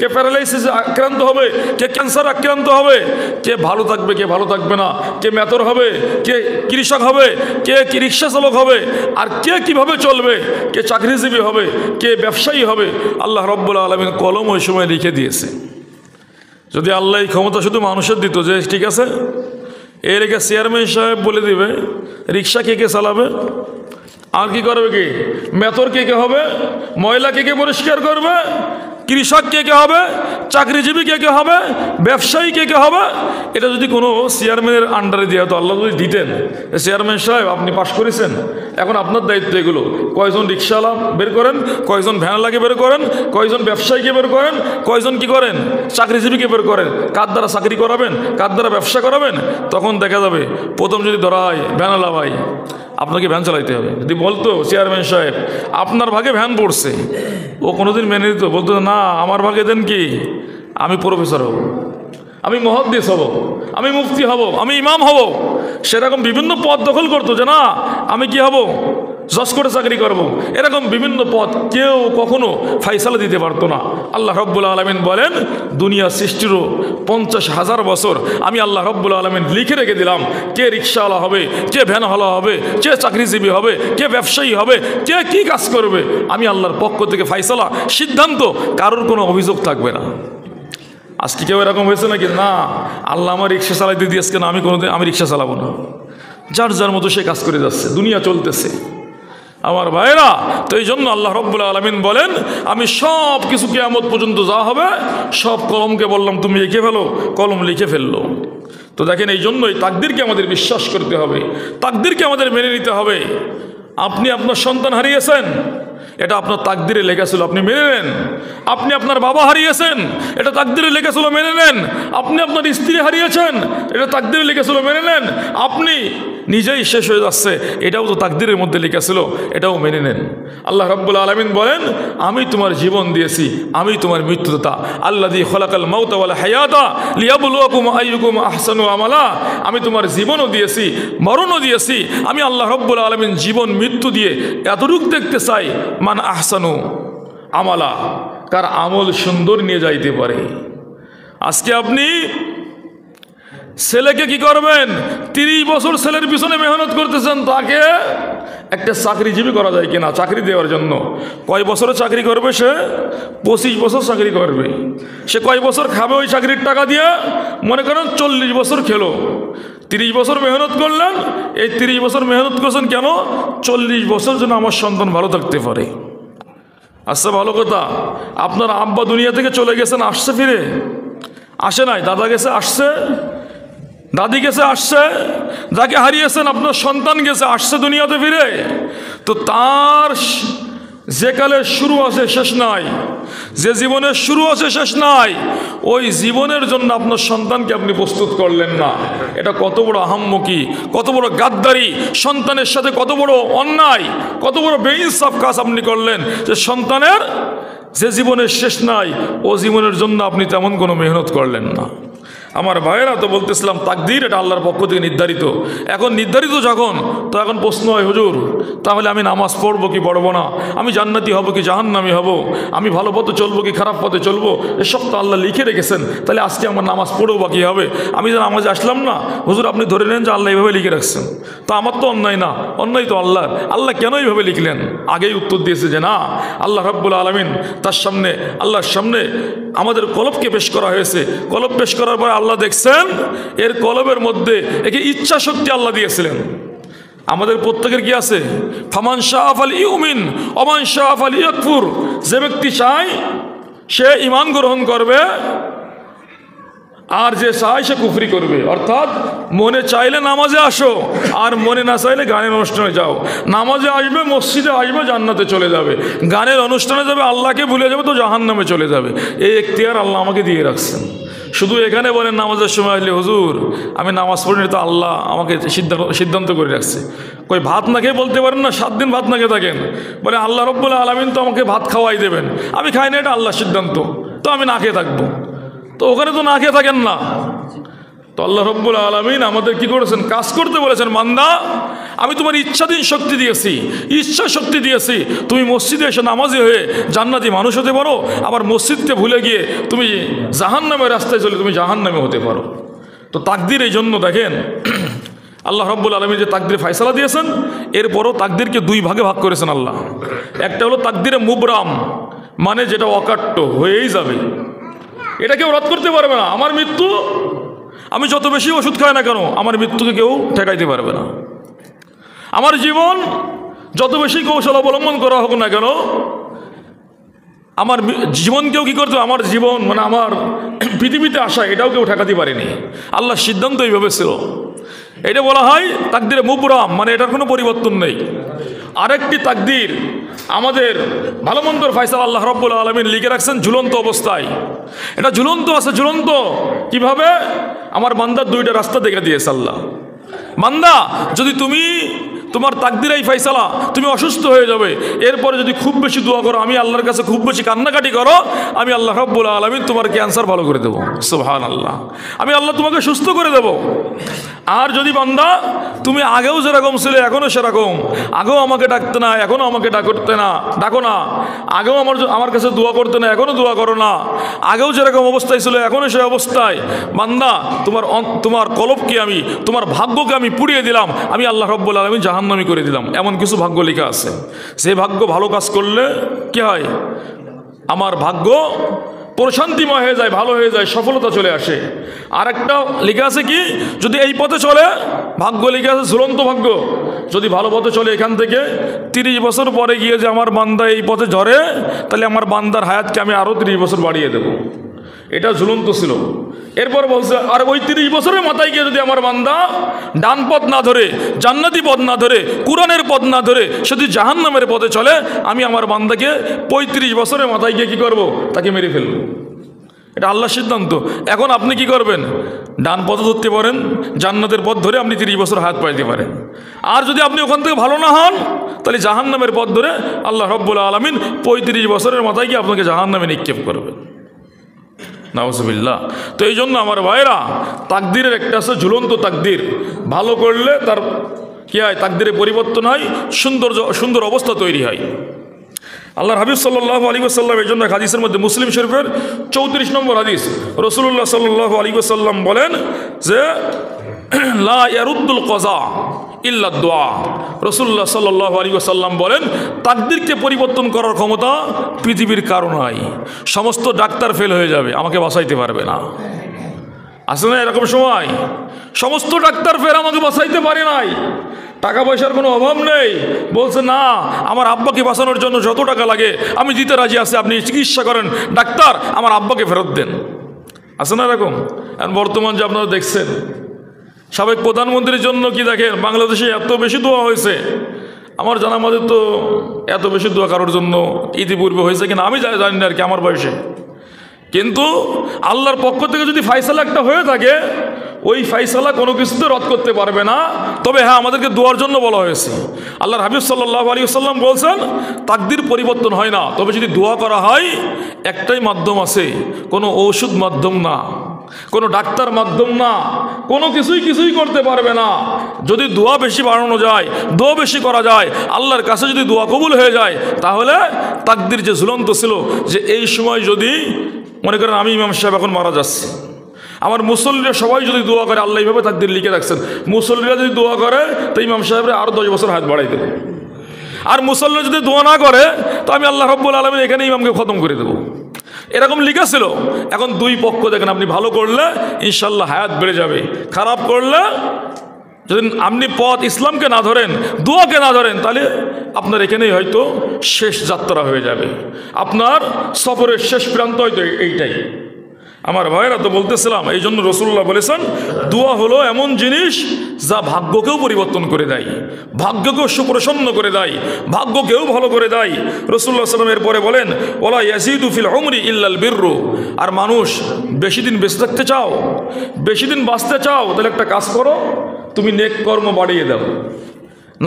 কে প্যারালাইসিসে আক্রান্ত হবে, কে ক্যান্সার আক্রান্ত হবে, কে ভালো থাকবে, কে ভালো থাকবে না, কে মেথর হবে, কে কৃষক হবে, কে রিক্সা চালক হবে, আর কে কিভাবে চলবে, কে চাকরিজীবী হবে, কে ব্যবসায়ী হবে, আল্লাহ রব্বুল আলামিন কলম ওই সময় লিখে দিয়েছে। যদি আল্লাহ এই ক্ষমতা শুধু মানুষের দিত যে ঠিক আছে এর একে চেয়ারম্যান সাহেব বলে দিবে রিক্সা কে কে চালাবে, আর কি করবে, কি মেথর কে কে হবে, ময়লা কে কে পরিষ্কার করবে, কৃষক কে কে হবে, চাকরিজীবী কে কে হবে, ব্যবসায়ী কে কে হবে, এটা যদি কোনো চেয়ারম্যানের আন্ডারে দিয়ে হতো, আল্লাহ যদি দিতেন চেয়ারম্যান সাহেব আপনি পাশ করেছেন, এখন আপনার দায়িত্ব এগুলো, কয়জন রিক্সাওয়ালা বের করেন, কয়জন ভ্যানওয়ালাকে বের করেন, কয়জন ব্যবসায়ীকে বের করেন, কয়জন কি করেন চাকরিজীবীকে বের করেন, কার দ্বারা চাকরি করাবেন, কার দ্বারা ব্যবসা করাবেন। তখন দেখা যাবে প্রথম যদি ধরা হয় ভ্যানওয়ালা ভাই আপনাকে ভ্যান চালাইতে হবে, যদি বলতো চেয়ারম্যান সাহেব আপনার ভাগে ভ্যান পড়ছে, ও কোনোদিন মেনে দিত, বলতো না আমার ভাগে দেন কি, আমি প্রফেসর হব, আমি মুহাদ্দিস হব, আমি মুফতি হব, আমি ইমাম হব, সেরকম বিভিন্ন পদ দখল করতো যে না আমি কি হব জজ করে চাকরি করব, এরকম বিভিন্ন পদ কেউ কখনো ফাইসালা দিতে পারতো না। আল্লাহ রব্বুল আলামিন বলেন দুনিয়া সৃষ্টিরও 50,000 বছর আমি আল্লাহ রব্বুল আলামিন লিখে রেখে দিলাম কে রিক্সাওয়ালা হবে, কে ভ্যানওয়ালা হবে, কে চাকরিজীবী হবে, কে ব্যবসায়ী হবে, কে কি কাজ করবে, আমি আল্লাহর পক্ষ থেকে ফাইসালা সিদ্ধান্ত, কারোর কোনো অভিযোগ থাকবে না। আজকে কেউ এরকম হয়েছে নাকি, না আল্লাহ আমার রিক্সা চালাইতে দিয়েছে কেন, আমি রিক্সা চালাবো না, যার যার মতো সে কাজ করে যাচ্ছে, দুনিয়া চলতেছে আমার ভাইরা। তো এই জন্য আল্লাহ রব্বুল আলামিন বলেন আমি সব কিছু কিয়ামত পর্যন্ত যা হবে সব কলমকে বললাম তুমি লিখে ফেলো, কলম লিখে ফেললো। তো দেখেন এই জন্যই তাকদীরকে আমাদের বিশ্বাস করতে হবে, তাকদীরকে আমাদের মেনে নিতে হবে। আপনি আপনার সন্তান হারিয়েছেন, এটা আপনার তাকদীরে লেখা ছিল, আপনি মেনে নেন। আপনি আপনার বাবা হারিয়েছেন, এটা তাকদীরে লেখা ছিল, মেনে নেন। আপনি আপনার স্ত্রী হারিয়েছেন, এটা তাকদীরে লেখা ছিল, মেনে নেন। আপনি নিজেই শেষ হয়ে যাচ্ছে, এটাও তো তাকদীরের মধ্যে লেখা ছিল, এটাও মেনে নেন। আল্লাহ রাব্বুল আলামিন বলেন আমি তোমার জীবন দিয়েছি, আমি তোমার মৃত্যুদাতা, আল্লাযী খালাকাল মাউতা ওয়াল হায়াতা লিয়াবলুয়াকুম আইয়ুকুম আহসানু আমালা। আমি তোমার জীবনও দিয়েছি, মরণও দিয়েছি। আমি আল্লাহ রাব্বুল আলামিন জীবন মৃত্যু দিয়ে এতটুকু দেখতে চাই মান আহসানু আমালা, কার আমল সুন্দর নিয়ে যাইতে পারে। আজকে আপনি ছেলেকে কি করবেন, 30 বছর ছেলের পিছনে মেহনত করতেছেন, তাকে একটা চাকরিজীবী করা যায় কিনা, চাকরি দেওয়ার জন্য কয় বছরে চাকরি করবে সে, 25 বছর চাকরি করবে। সে কয় বছর খাবে ওই চাকরির টাকা দিয়ে, মনে করেন 40 বছর খেলো। 30 বছর মেহনত করলেন, এই 30 বছর মেহনত করছেন কেন, 40 বছর যেন আমার সন্তান ভালো থাকতে পারে। আচ্ছা ভালো কথা, আপনার আব্বা দুনিয়া থেকে চলে গেছেন, আসছে ফিরে, আসে নাই, দাদা গেছে আসছে, দাদি গেছে আসছে, যাকে হারিয়েছেন আপনার সন্তান গেছে আসছে দুনিয়াতে ফিরে। তো তার যে কালের শুরু আছে শেষ নাই, যে জীবনের শুরু আছে শেষ নাই, ওই জীবনের জন্য আপনার সন্তানকে আপনি প্রস্তুত করলেন না। এটা কত বড় আহাম্মকি, কত বড় গাদ্দারি, সন্তানের সাথে কত বড় অন্যায়, কত বড় বেইনসাফ কাজ আপনি করলেন, যে সন্তানের যে জীবনের শেষ নাই ও জীবনের জন্য আপনি তেমন কোনো মেহনত করলেন না। আমার ভাইয়েরা, তো বলতেছিলাম তাকদীর এটা আল্লাহর পক্ষ থেকে নির্ধারিত। এখন নির্ধারিত যখন, তো এখন প্রশ্ন হয় হুজুর তাহলে আমি নামাজ পড়বো কি পড়বো না, আমি জান্নাতি হব কি জাহান্নামী হব, আমি ভালো পথে চলবো কি খারাপ পথে চলবো, এসব তো আল্লাহ লিখে রেখেছেন, তাহলে আজকে আমার নামাজ পড়বো বা কী হবে, আমি যে নামাজে আসলাম না, হুজুর আপনি ধরে নেন যে আল্লাহ এইভাবে লিখে রাখছেন, তো আমার তো অন্যায় না, অন্যায় তো আল্লাহর, আল্লাহ কেন এইভাবে লিখলেন। আগেই উত্তর দিয়েছে যে না, আল্লাহ রাব্বুল আলামিন তার সামনে, আল্লাহর সামনে আমাদের কলবকে পেশ করা হয়েছে। কলব পেশ করার পরে আল্লাহ দেখছেন এর কলবের মধ্যে একে ইচ্ছা শক্তি আল্লাহ দিয়েছিলেন। আমাদের প্রত্যেকের কি আছে, ফামান শাআ ফালইউমিন ওয়া মান শাআ ফালইয়াকফুর, যে ব্যক্তি চায় সে ঈমান গ্রহণ করবে, আর যে চায় সে কুফরি করবে। অর্থাৎ মনে চাইলে নামাজে আসো, আর মনে না চাইলে গানের অনুষ্ঠানে যাও। নামাজে আসবে, মসজিদে আসবে, জান্নাতে চলে যাবে, গানের অনুষ্ঠানে যাবে, আল্লাহকে ভুলে যাবে তো জাহান্নামে চলে যাবে। এই এখতিয়ার আল্লাহ আমাকে দিয়ে রাখছেন। শুধু এখানে বলেন নামাজের সময় আসলে হুজুর আমি নামাজ পড়িনি, তো আল্লাহ আমাকে সিদ্ধান্ত করে রাখছে। কই ভাত না খেয়ে বলতে পারেন না 7 দিন ভাত না খেয়ে থাকেন, বলে আল্লাহ রাব্বুল আলামিন তো আমাকে ভাত খাওয়াই দেবেন, আমি খাই না, এটা আল্লাহর সিদ্ধান্ত, তো আমি না খেয়ে থাকবো। তো ওখানে তো না খেয়ে থাকেন না। তো আল্লাহ রাব্বুল আলামিন আমাদের কি করেছেন, কাজ করতে বলেছেন, বান্দা আমি তোমার ইচ্ছাধীন শক্তি দিয়েছি, ইচ্ছা শক্তি দিয়েছি, তুমি মসজিদে এসে নামাজি হয়ে জান্নাতি মানুষ হতে পারো, আবার মসজিদকে ভুলে গিয়ে তুমি জাহান্নামের রাস্তায় চলে তুমি জাহান্নামে হতে পারো। তো তাকদির এই জন্য দেখেন আল্লাহ রাব্বুল আলামিন যে তাকদিরে ফয়সালা দিয়েছেন, এরপরও তাকদিরকে দুই ভাগে ভাগ করেছেন আল্লাহ। একটা হলো তাকদিরে মুবরাম, মানে যেটা অকাট্য হয়েই যাবে, এটা কেউ রদ করতে পারবে না। আমার মৃত্যু, আমি যত বেশি ওষুধ খাই না কেন, আমার মৃত্যুকে কেউ ঠেকাইতে পারবে না। আমার জীবন যত বেশি কৌশল অবলম্বন করা হোক না কেন, আমার জীবনকেও কী করতে, আমার জীবন মানে আমার পৃথিবীতে আসা, এটাও কেউ ঠেকাতে পারেনি। আল্লাহর সিদ্ধান্ত এইভাবে ছিল। এটা বলা হয় তাকদিরে মুবরাম, মানে এটার কোনো পরিবর্তন নেই। আরেকটি তাকদির আমাদের ভালো মন্দর ফয়সালা আল্লাহ রাব্বুল আলামিন লিখে রাখছেন ঝুলন্ত অবস্থায়। এটা ঝুলন্ত আছে। ঝুলন্ত কিভাবে? আমার বান্দার দুইটা রাস্তা দেখে দিয়েছে আল্লাহ। বান্দা, যদি তুমি তোমার তাকদিরেই ফয়সালা, তুমি অসুস্থ হয়ে যাবে, এরপরে যদি খুব বেশি দোয়া করো, আমি আল্লাহর কাছে খুব বেশি কান্নাকাটি করো, আমি আল্লাহ রাব্বুল আলামিন তোমার ক্যান্সার ভালো করে দেবো। সুবহানাল্লাহ, আমি আল্লাহ তোমাকে সুস্থ করে দেব। আর যদি বান্দা তুমি আগেও যেরকম ছিলে এখনও সেরকম, আগেও আমাকে ডাকতে না এখনও আমাকে ডাকো না, আগেও আমার কাছে দোয়া করতে না এখনও দোয়া করো না, আগেও যেরকম অবস্থায় ছিল এখনও সেই অবস্থায়, বান্দা তোমার কলবকে আমি, তোমার ভাগ্যকে আমি পুড়িয়ে দিলাম, আমি আল্লাহ রাব্বুল আলামিন জাহান্নামী করে দিলাম। এমন কিছু ভাগ্য লেখা আছে। সেই ভাগ্য ভালো কাজ করলে কি হয়? আমার ভাগ্য প্রশান্তিময় হয়ে যায়, ভালো হয়ে যায়, সফলতা চলে আসে। আর একটা লেখা আছে কি, যদি এই পথে চলে, ভাগ্য লেখা আছে ঝুলন্ত ভাগ্য, যদি ভালো পথে চলে এখান থেকে 30 বছর পরে গিয়ে যে আমার বান্দা এই পথে ধরে, তাহলে আমার বান্দার হায়াতকে আমি আরও 30 বছর বাড়িয়ে দেব। এটা ঝুলন্ত ছিল। এরপর বলছে, আর ওই 30 বছরের মাথায় গিয়ে যদি আমার বান্দা ডান পথ না ধরে, জান্নাতি পথ না ধরে, কোরআনের পথ না ধরে, যদি জাহান্নামের পথে চলে, আমি আমার বান্দাকে 35 বছরের মাথায় গিয়ে কী করবো? তাকে মেরে ফেলবো। এটা আল্লাহর সিদ্ধান্ত। এখন আপনি কি করবেন? ডান পথ ধরতে পারেন, জান্নাতের পথ ধরে আপনি 30 বছর হাত পাইতে পারেন। আর যদি আপনি ওখান থেকে ভালো না হন, তাহলে জাহান্নামের পথ ধরে আল্লাহ রাব্বুল আলামিন 35 বছরের মাথায় গিয়ে আপনাকে জাহান্নামে নিক্ষেপ করবে। নাউজুবিল্লাহ। তো এই জন্য আমার ভাইরা, তাকদিরের একটা আছে ঝুলন্ত তাকদির। ভালো করলে তার কি হয়? তাকদিরে পরিবর্তন হয়, সুন্দর অবস্থা তৈরি হয়। আল্লাহর হাবিব সাল্লাল্লাহু আলাইহি ওয়াসাল্লাম এই জন্য হাদিসের মধ্যে, মুসলিম শরীফের 34 নম্বর হাদিস, রাসূলুল্লাহ সাল্লাল্লাহু আলাইহি ওয়াসাল্লাম বলেন যে লা ইয়ারুদ্দুল কযা ইল্লা দুআ। রাসূলুল্লাহ সাল্লাল্লাহু আলাইহি ওয়াসাল্লাম বলেন, তাকদীরকে পরিবর্তন করার ক্ষমতা পৃথিবীর কারো নাই। সমস্ত ডাক্তার ফেল হয়ে যাবে, আমাকে বাঁচাইতে পারবে না। আছে না এরকম সময়? সমস্ত ডাক্তার ফের আমাকে বাঁচাইতে পারে নাই। টাকা পয়সার কোনো অভাব নেই, বলছে না, আমার আব্বাকে বাঁচানোর জন্য যত টাকা লাগে আমি দিতে রাজি আছি, আপনি চিকিৎসা করেন, ডাক্তার আমার আব্বাকে ফেরত দেন। আছে না এরকম? এখন বর্তমান যে আপনারা দেখছেন, সাবেক প্রধানমন্ত্রীর জন্য কি দেখেন, বাংলাদেশে এত বেশি দোয়া হয়েছে। আমার জানা মতে তো এত বেশি দোয়া কারোর জন্য ইতিপূর্বে হয়েছে কিনা আমি জানি না আর কি, আমার বয়সে। কিন্তু আল্লাহর পক্ষ থেকে যদি ফয়সালা একটা হয়ে থাকে, ওই ফয়সালা কোনো কিছুতে রদ করতে পারবে না। তবে হ্যাঁ, আমাদেরকে দোয়ার জন্য বলা হয়েছে। আল্লাহর হাবিব সাল্লাল্লাহু আলাইহি ওয়াসাল্লাম বলছেন, তাকদির পরিবর্তন হয় না, তবে যদি দোয়া করা হয়, একটাই মাধ্যম আছে, কোনো ঔষধ মাধ্যম না, কোনো ডাক্তার মাধ্যম না, কোনো কিছুই করতে পারবে না। যদি দোয়া বেশি বাড়ানো যায়, দোয়া বেশি করা যায়, আল্লাহর কাছে যদি দোয়া কবুল হয়ে যায়, তাহলে তাকদির যে ঝুলন্ত ছিল, যে এই সময় যদি মনে করেন আমি ইমাম সাহেব এখন মারা যাচ্ছি, আমার মুসল্লিরা সবাই যদি দোয়া করে, আল্লাহ এইভাবে তাকদির লিখে রাখছেন, মুসল্লিরা যদি দোয়া করে তো ইমাম সাহেবরা আরও 10 বছর হাত বাড়াই দেবে। আর মুসল্লিরা যদি দোয়া না করে, তো আমি আল্লাহ রাব্বুল আলামিন এখানে ইমামকে খতম করে দেবো। এরকম লিখা ছিল। এখন দুই পক্ষ দেখেন, আপনি ভালো করলে ইনশাল্লাহ হায়াত বেড়ে যাবে, খারাপ করলে যদি আপনি পথ ইসলামকে না ধরেন, দোয়াকে না ধরেন, তাহলে আপনার এখানেই হয়তো শেষ যাত্রা হয়ে যাবে, আপনার সফরের শেষ প্রান্ত হয়তো এইটাই। আমার ভাইয়েরা, তো বলতেছিলাম, এই জন্য রাসূলুল্লাহ বলেছেন, দোয়া হলো এমন জিনিস যা ভাগ্যকেও পরিবর্তন করে দেয়, ভাগ্যকেও সুপ্রসন্ন করে দেয়, ভাগ্যকেও ভালো করে দেয়। রাসূলুল্লাহ সাল্লাল্লাহু আলাইহি ওয়াসাল্লাম এরপরে বলেন, ওয়ালা ইয়াজিদু ফিল উমরি ইল্লাল বিররু। আর মানুষ বেশি দিন বেঁচে থাকতে চাও, বেশি দিন বাঁচতে চাও, তাহলে একটা কাজ করো, তুমি নেক কর্ম বাড়িয়ে দাও,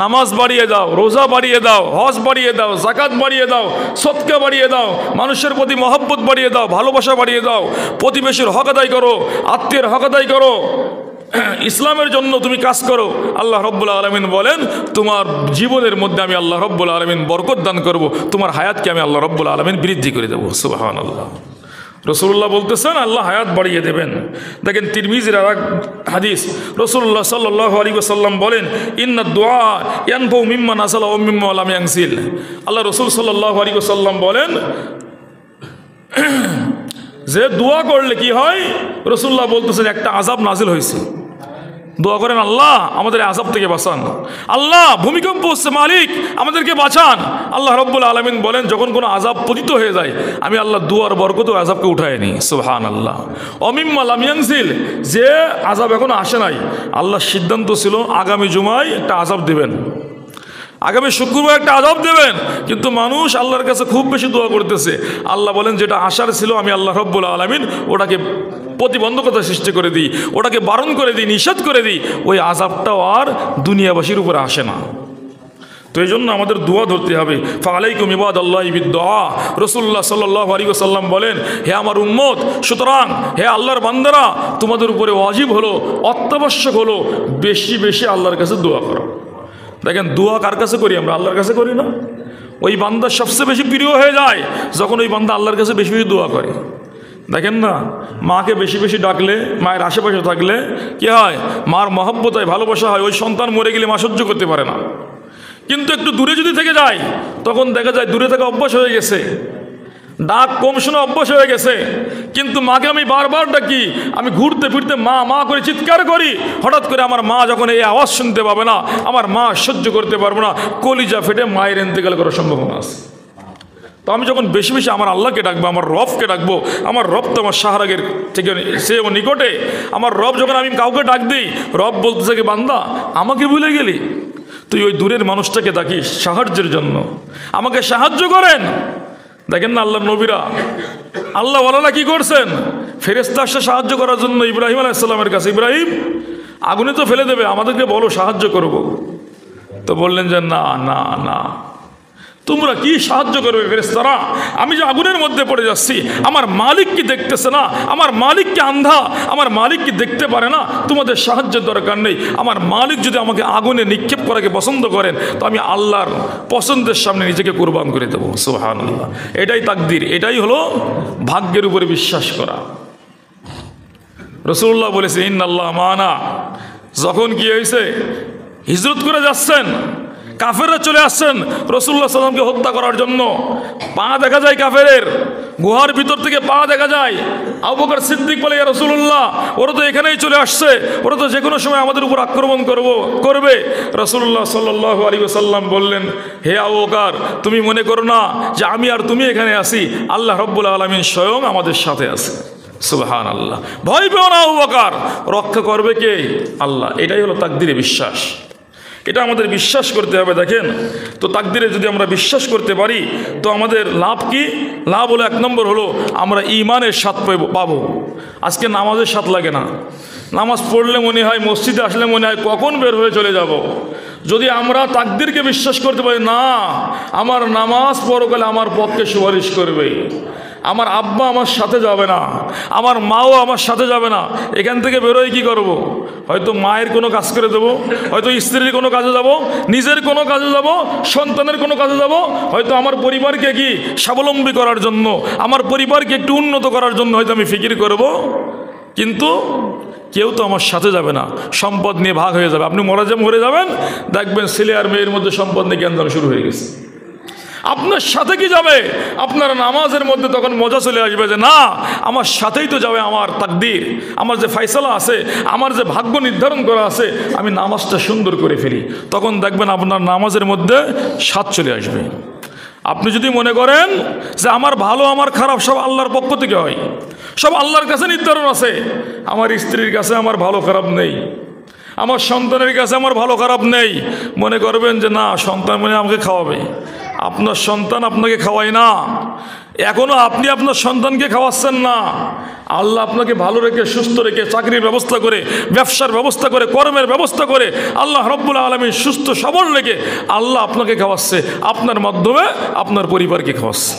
নামাজ বাড়িয়ে দাও, রোজা বাড়িয়ে দাও, হজ বাড়িয়ে দাও, যাকাত বাড়িয়ে দাও, সদকা বাড়িয়ে দাও, মানুষের প্রতি মহব্বত বাড়িয়ে দাও, ভালোবাসা বাড়িয়ে দাও, প্রতিবেশীর হক আদায় করো, আত্মীয়ের হক আদায় করো, ইসলামের জন্য তুমি কাজ করো, আল্লাহ রব্বুল আলামিন বলেন তোমার জীবনের মধ্যে আমি আল্লাহ রব্বুল আলামিন বরকত দান করব, তোমার হায়াতকে আমি আল্লাহ রব্বুল আলামিন বৃদ্ধি করে দেবো। সুবহানাল্লাহ। রসুল্লাহ বলতেছেন আল্লাহ হায়াত বাড়িয়ে দেবেন। দেখেন তিরমিজির আর এক হাদিস, রসুল্লাহ সাল্লাল্লাহু আলাইহি ওয়াসাল্লাম বলেন ইন্না দুআ ইয়ানফাউ মিম্মা নাযালা ওয়া মিম্মা লাম ইয়ানজিল। আল্লাহ রসুল সাল্লাল্লাহু আলাইহি ওয়াসাল্লাম বলেন যে দোয়া করলে কি হয়, রসুল্লাহ বলতেছেন একটা আযাব নাজিল হয়েছে, দোয়া করেন আল্লাহ আমাদের আযাব থেকে বাঁচান, আল্লাহ ভূমিকম্প হচ্ছে মালিক আমাদেরকে বাঁচান। আল্লাহ রব্বুল আলামিন বলেন যখন কোনো আযাব পতিত হয়ে যায় আমি আল্লাহ দুয়ার বরকত আযাবকে উঠায় নিই। সুবহানাল্লাহ। অমিম্মা লাম ইয়ানজিল, যে আযাব এখনো আসে নাই, আল্লাহর সিদ্ধান্ত ছিল আগামী জুমায় একটা আযাব দেবেন, আগামী শুক্রবার একটা আযাব দেবেন, কিন্তু মানুষ আল্লাহর কাছে খুব বেশি দোয়া করতেছে। আল্লাহ বলেন যেটা আশার ছিল আমি আল্লাহ রব্বুল আলামিন ওটাকে প্রতিবন্ধকতা সৃষ্টি করে দিই, ওটাকে বারণ করে দিই, নিষেধ করে দিই, ওই আযাবটাও আর দুনিয়াবাসীর উপরে আসে না। তো এই জন্য আমাদের দোয়া ধরতে হবে। ফালাইকুম ইবাদাল্লাহি বিদ-দুআ। রাসূলুল্লাহ সাল্লাল্লাহু আলাইহি ওয়াসাল্লাম বলেন হে আমার উম্মত, সুতরাং হে আল্লাহর বান্দারা, তোমাদের উপরে ওয়াজিব হলো, অত্যাবশ্যক হলো বেশি বেশি আল্লাহর কাছে দোয়া করো। দেখেন দোয়া কার কাছে করি আমরা? আল্লাহর কাছে করি না? ওই বান্দা সবচেয়ে বেশি প্রিয় হয়ে যায় যখন ওই বান্দা আল্লাহর কাছে বেশি বেশি দোয়া করে। দেখেন না, মাকে বেশি বেশি ডাকলে, মায়ের আশেপাশে থাকলে কি হয়, মার মহব্বত হয়, ভালোবাসা হয়। ওই সন্তান মরে গেলে মা সহ্য করতে পারে না, কিন্তু একটু দূরে যদি থেকে যায় তখন দেখা যায় দূরে থাকা অভ্যাস হয়ে গেছে, ডাক কম শোনা অভ্যাস হয়ে গেছে। কিন্তু মাকে আমি বারবার ডাকি, আমি ঘুরতে ফিরতে মা মা করে চিৎকার করি, হঠাৎ করে আমার মা যখন এই আওয়াজ শুনতে পাবে না, আমার মা সহ্য করতে পারবো না, কলিজা ফেটে মায়ের ইন্তেকাল করার সম্ভাবনা আছে। তো আমি যখন বেশি বেশি আমার আল্লাহকে ডাকবো, আমার রবকে ডাকবো, আমার রব তো আমার শাহরাগের থেকে সেও নিকটে, আমার রব যখন আমি কাউকে ডাক দিই, রব বলতেছে কি বান্দা আমাকে ভুলে গেলি, তুই ওই দূরের মানুষটাকে ডাকিস সাহায্যের জন্য, আমাকে সাহায্য করেন। দেখেন না আল্লাহর নবীরা, আল্লাহ ওয়ালারা কি করছেন, ফেরেশতা আসছে সাহায্য করার জন্য ইব্রাহিম আলাইহিস সালামের কাছে, ইব্রাহিম আগুনে তো ফেলে দেবে, আমাদেরকে বলো সাহায্য করব। তো বললেন যে না না না, তোমরা কি সাহায্য করবে ফেরেশতারা, আমি যে আগুনের মধ্যে পড়ে যাচ্ছি, আমার মালিক কি দেখতেছে না, আমার মালিক কি আন্ধা, আমার মালিক কি দেখতে পারে না, তোমাদের সাহায্যের দরকার নেই। আমার মালিক যদি আমাকে আগুনে নিক্ষেপ করাকে পছন্দ করেন তো আমি আল্লাহর পছন্দের সামনে নিজেকে কুরবান করে দেবো। সুবহানাল্লাহ। এটাই তাকদীর, এটাই হলো ভাগ্যের উপরে বিশ্বাস করা। রাসূলুল্লাহ বলেছে ইন্নাল্লাহ মানা। যখন কি হয়েছে, হিজরত করে যাচ্ছেন, কাফেররা চলে আসছেন রাসূলুল্লাহ সাল্লামকে হত্যা করার জন্য, পা দেখা যায় কাফেরের, গুহার ভিতর থেকে পা দেখা যায়। আবু বকর সিদ্দিক বলে ইয়া রাসূলুল্লাহ, ওরা তো এখানেই চলে আসছে, ওরা তো যে কোনো সময় আমাদের উপর আক্রমণ করবে। রাসূলুল্লাহ সাল্লাল্লাহু আলাইহি ওয়াসাল্লাম বললেন হে আবু বকর, তুমি মনে করো না যে আমি আর তুমি এখানে আছি, আল্লাহ রাব্বুল আলামিন স্বয়ং আমাদের সাথে আছে। সুবহানাল্লাহ। ভয় পেও না আবু বকর, রক্ষা করবে কে? আল্লাহ। এটাই হলো তাকদীরে বিশ্বাস, এটা আমাদের বিশ্বাস করতে হবে। দেখেন তো তাকদীরে যদি আমরা বিশ্বাস করতে পারি তো আমাদের লাভ কি? লাভ হলো, এক নম্বর হলো আমরা ঈমানের স্বাদ পাবো। আজকে নামাজের স্বাদ লাগে না, নামাজ পড়লে মনে হয়, মসজিদে আসলে মনে হয় কখন বের হয়ে চলে যাব। যদি আমরা তাকদীরকে বিশ্বাস করতে পারি না, আমার নামাজ পরকালে আমার পক্ষে সুপারিশ করবে, আমার আব্বা আমার সাথে যাবে না, আমার মাও আমার সাথে যাবে না, এখান থেকে বেরোয় কি করব? হয়তো মায়ের কোনো কাজ করে দেবো, হয়তো স্ত্রীর কোনো কাজে যাব, নিজের কোনো কাজে যাব, সন্তানের কোনো কাজে যাব, হয়তো আমার পরিবারকে কি স্বাবলম্বী করার জন্য, আমার পরিবারকে একটু উন্নত করার জন্য হয়তো আমি ফিকির করব, কিন্তু কেউ তো আমার সাথে যাবে না, সম্পদ নিয়ে ভাগ হয়ে যাবে। আপনি মরে যাবেন, দেখবেন ছেলে আর মেয়ের মধ্যে সম্পদ নিয়ে জ্ঞান শুরু হয়ে গেছে। আপনার সাথে কি যাবে? আপনার নামাজের মধ্যে তখন মজা চলে আসবে যে না, আমার সাথেই তো যাবে আমার তাকদীর, আমার যে ফয়সালা আছে, আমার যে ভাগ্য নির্ধারণ করা আছে, আমি নামাজটা সুন্দর করে ফেলি। তখন দেখবেন আপনার নামাজের মধ্যে স্বাদ চলে আসবে। আপনি যদি মনে করেন যে আমার ভালো আমার খারাপ সব আল্লাহর পক্ষ থেকে হয়, সব আল্লাহর কাছে নির্ধারণ আছে, আমার স্ত্রীর কাছে আমার ভালো খারাপ নেই, আমার সন্তানের কাছে আমার ভালো খারাপ নেই, মনে করবেন যে না সন্তান মানে আমাকে খাওয়াবে। আপনার সন্তান আপনাকে খাওয়ায় না, এখনো আপনি আপনার সন্তানকে খাওয়াচ্ছেন না। আল্লাহ আপনাকে ভালো রেখে, সুস্থ রেখে, চাকরির ব্যবস্থা করে, ব্যবসার ব্যবস্থা করে, কর্মের ব্যবস্থা করে, আল্লাহ রব্বুল আলামিন সুস্থ সবল রেখে আল্লাহ আপনাকে খাওয়াচ্ছে, আপনার মাধ্যমে আপনার পরিবারকে খাওয়াচ্ছে।